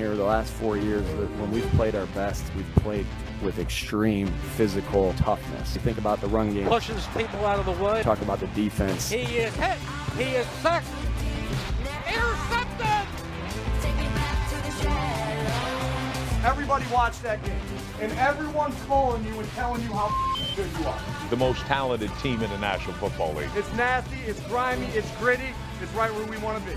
Here, the last 4 years, when we've played our best, we've played with extreme physical toughness. You think about the run game. Pushes people out of the way. Talk about the defense. He is hit. He is sacked. Intercepted! Everybody watched that game, and everyone's calling you and telling you how good you are. The most talented team in the National Football League. It's nasty, it's grimy, it's gritty, it's right where we want to be.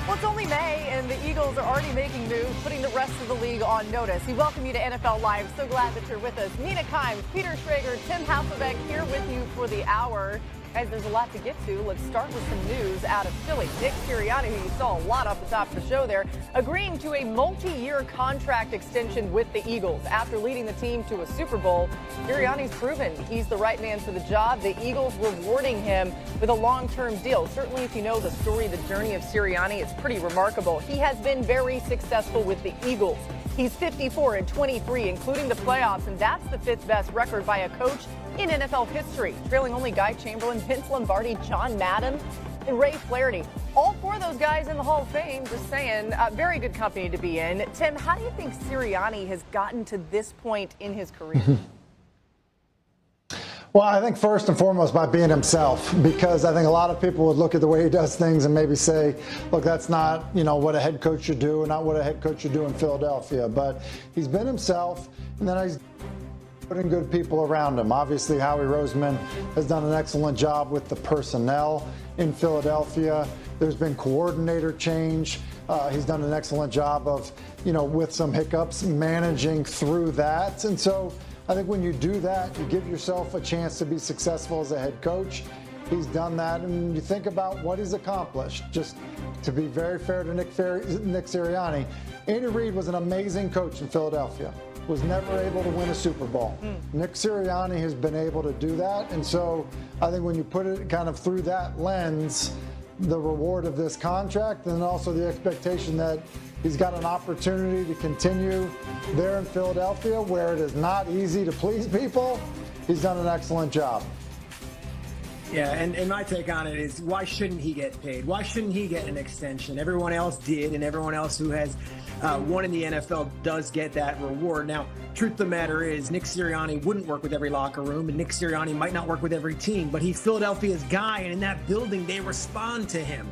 Well, it's only May, and the Eagles are already making moves, putting the rest of the league on notice. We welcome you to NFL Live. So glad that you're with us. Nina Kimes, Peter Schrager, Tim Hasselbeck here with you for the hour. Guys, there's a lot to get to. Let's start with some news out of Philly. Nick Sirianni, who you saw a lot off the top of the show there, agreeing to a multi-year contract extension with the Eagles. After leading the team to a Super Bowl, Sirianni's proven he's the right man for the job. The Eagles rewarding him with a long-term deal. Certainly, if you know the story, the journey of Sirianni, it's pretty remarkable. He has been very successful with the Eagles. He's 54-23, including the playoffs, and that's the fifth best record by a coach in NFL history, trailing only Guy Chamberlain, Vince Lombardi, John Madden, and Ray Flaherty. All four of those guys in the Hall of Fame, just saying, very good company to be in. Tim, how do you think Sirianni has gotten to this point in his career? Well, I think first and foremost by being himself, because I think a lot of people would look at the way he does things and maybe say, look, that's not, what a head coach should do and not what a head coach should do in Philadelphia. But he's been himself, and then he's putting good people around him. Obviously, Howie Roseman has done an excellent job with the personnel in Philadelphia. There's been coordinator change. He's done an excellent job of, with some hiccups, managing through that. And so I think when you do that, you give yourself a chance to be successful as a head coach. He's done that, and you think about what he's accomplished. Just to be very fair to Nick Sirianni, Andy Reid was an amazing coach in Philadelphia, was never able to win a Super Bowl. Nick Sirianni has been able to do that, and so I think when you put it kind of through that lens, the reward of this contract and also the expectation that he's got an opportunity to continue there in Philadelphia where it is not easy to please people, he's done an excellent job. Yeah, and my take on it is, why shouldn't he get paid? Why shouldn't he get an extension? Everyone else did, and everyone else who has won in the NFL does get that reward. Now, truth of the matter is, Nick Sirianni wouldn't work with every locker room, and Nick Sirianni might not work with every team, but he's Philadelphia's guy, and in that building, they respond to him.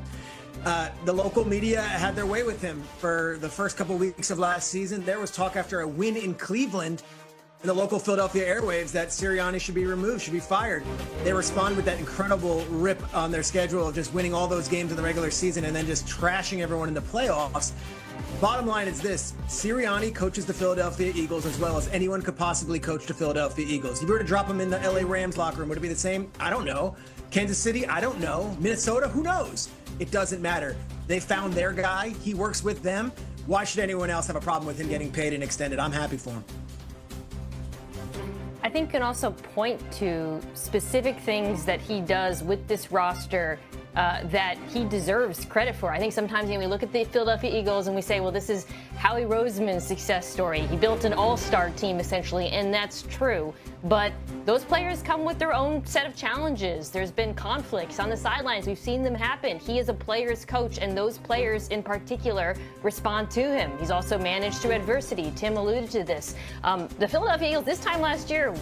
The local media had their way with him for the first couple weeks of last season. There was talk after a win in Cleveland in the local Philadelphia airwaves that Sirianni should be removed, should be fired. They respond with that incredible rip on their schedule of just winning all those games in the regular season and then just trashing everyone in the playoffs. Bottom line is this: Sirianni coaches the Philadelphia Eagles as well as anyone could possibly coach the Philadelphia Eagles. If you were to drop him in the LA Rams locker room, would it be the same? I don't know. Kansas City? I don't know. Minnesota? Who knows? It doesn't matter. They found their guy. He works with them. Why should anyone else have a problem with him getting paid and extended? I'm happy for him. I think can also point to specific things that he does with this roster that he deserves credit for. I think sometimes we look at the Philadelphia Eagles and we say, well, this is Howie Roseman's success story. He built an all-star team, essentially, and that's true. But those players come with their own set of challenges. There's been conflicts on the sidelines. We've seen them happen. He is a player's coach, and those players in particular respond to him. He's also managed through adversity. Tim alluded to this. The Philadelphia Eagles, this time last year,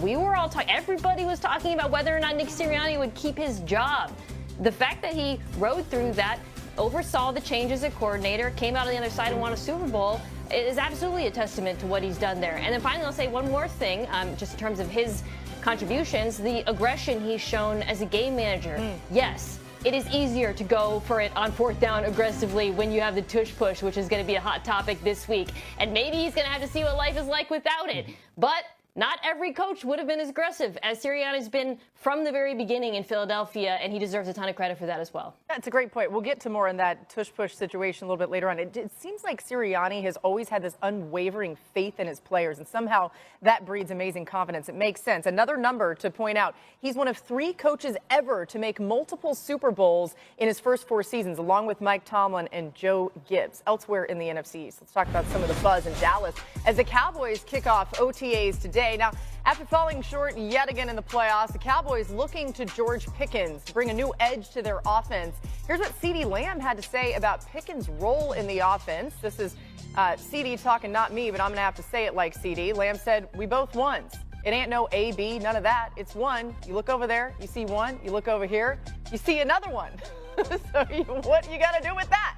everybody was talking about whether or not Nick Sirianni would keep his job. The fact that he rode through that, oversaw the changes at coordinator, came out on the other side and won a Super Bowl, is absolutely a testament to what he's done there. And then finally, I'll say one more thing, just in terms of his contributions, the aggression he's shown as a game manager. Yes, it is easier to go for it on fourth down aggressively when you have the tush push, which is going to be a hot topic this week. And maybe he's going to have to see what life is like without it. But not every coach would have been as aggressive as Sirianni's been from the very beginning in Philadelphia, and he deserves a ton of credit for that as well. That's a great point. We'll get to more in that tush-push situation a little bit later on. It seems like Sirianni has always had this unwavering faith in his players, and somehow that breeds amazing confidence. It makes sense. Another number to point out, he's one of 3 coaches ever to make multiple Super Bowls in his first 4 seasons, along with Mike Tomlin and Joe Gibbs. Elsewhere in the NFC East, let's talk about some of the buzz in Dallas as the Cowboys kick off OTAs today. today. Now, after falling short yet again in the playoffs, the Cowboys looking to George Pickens to bring a new edge to their offense. Here's what CeeDee Lamb had to say about Pickens' role in the offense. This is CeeDee talking, not me, but I'm going to have to say it like CeeDee. Lamb said, "We both won. It ain't no A, B, none of that. It's one. You look over there, you see one. You look over here, you see another one." So what you got to do with that?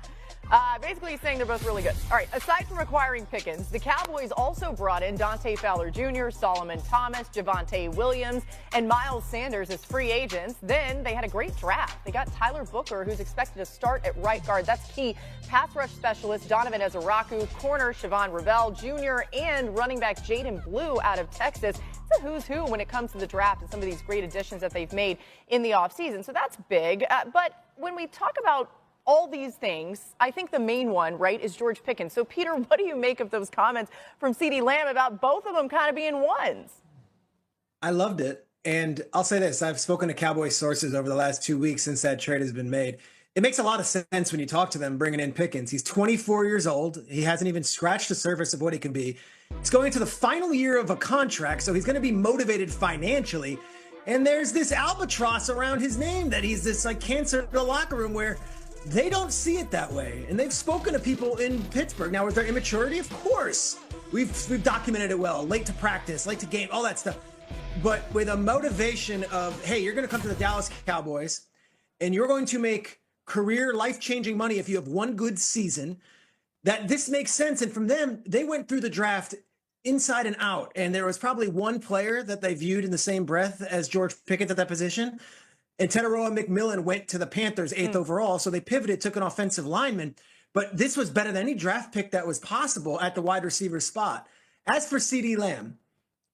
Basically, he's saying they're both really good. All right, aside from acquiring Pickens, the Cowboys also brought in Dante Fowler Jr., Solomon Thomas, Javonte Williams, and Miles Sanders as free agents. Then they had a great draft. They got Tyler Booker, who's expected to start at right guard. That's key. Pass rush specialist Donovan Ezeraku, corner Siobhan Revell Jr., and running back Jaden Blue out of Texas. It's a who's who when it comes to the draft and some of these great additions that they've made in the offseason. So that's big. But when we talk about all these things, I think the main one, right, is George Pickens. So, Peter, what do you make of those comments from CeeDee Lamb about both of them kind of being ones? I loved it. And I'll say this. I've spoken to Cowboys sources over the last 2 weeks since that trade has been made. It makes a lot of sense when you talk to them bringing in Pickens. He's 24 years old. He hasn't even scratched the surface of what he can be. He's going into the final year of a contract, so he's going to be motivated financially. And there's this albatross around his name that he's this like cancer in the locker room where they don't see it that way. And they've spoken to people in Pittsburgh. Now, with their immaturity, of course, we've documented it well. Late to practice, late to game, all that stuff. But with a motivation of, hey, you're going to come to the Dallas Cowboys and you're going to make career life-changing money if you have one good season, that this makes sense. And from them, they went through the draft inside and out. And there was probably one player that they viewed in the same breath as George Pickens at that position. And Teteroa McMillan went to the Panthers 8th overall, so they pivoted, took an offensive lineman. But this was better than any draft pick that was possible at the wide receiver spot. As for CeeDee Lamb,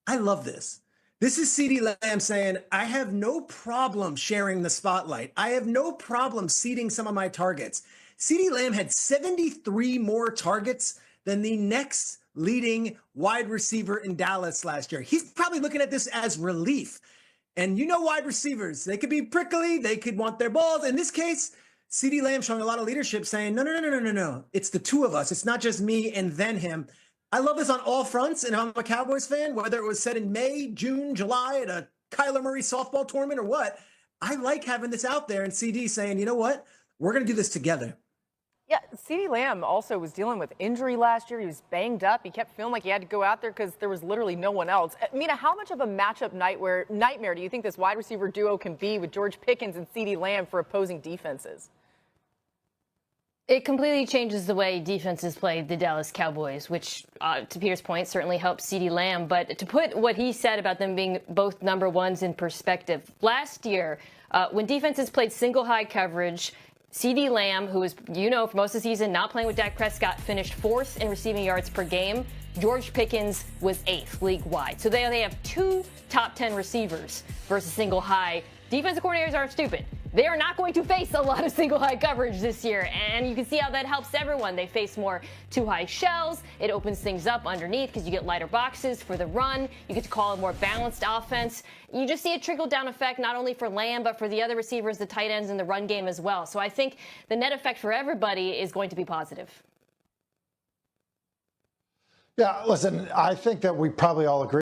I love this. This is CeeDee Lamb saying, I have no problem sharing the spotlight. I have no problem seeding some of my targets. CeeDee Lamb had 73 more targets than the next leading wide receiver in Dallas last year. He's probably looking at this as relief. And you know wide receivers, they could be prickly, they could want their balls. In this case, CeeDee Lamb showing a lot of leadership saying, no. It's the two of us. It's not just me and then him. I love this on all fronts. And if I'm a Cowboys fan, whether it was said in May, June, July at a Kyler Murray softball tournament or what, I like having this out there and CD saying, you know what, we're going to do this together. Yeah, CeeDee Lamb also was dealing with injury last year. He was banged up. He kept feeling like he had to go out there because there was literally no one else. Mina, how much of a matchup nightmare do you think this wide receiver duo can be with George Pickens and CeeDee Lamb for opposing defenses? It completely changes the way defenses play the Dallas Cowboys, which, to Peter's point, certainly helps CeeDee Lamb. But to put what he said about them being both number ones in perspective, last year, when defenses played single high coverage, CeeDee Lamb, who was, for most of the season not playing with Dak Prescott, finished 4th in receiving yards per game. George Pickens was 8th league-wide. So they have two top 10 receivers versus single high. Defensive coordinators aren't stupid. They are not going to face a lot of single high coverage this year, and you can see how that helps everyone. They face more two high shells. It opens things up underneath because you get lighter boxes for the run. You get to call a more balanced offense. You just see a trickle-down effect not only for Lamb, but for the other receivers, the tight ends, and the run game as well. So I think the net effect for everybody is going to be positive. Yeah, listen, I think that we probably all agree.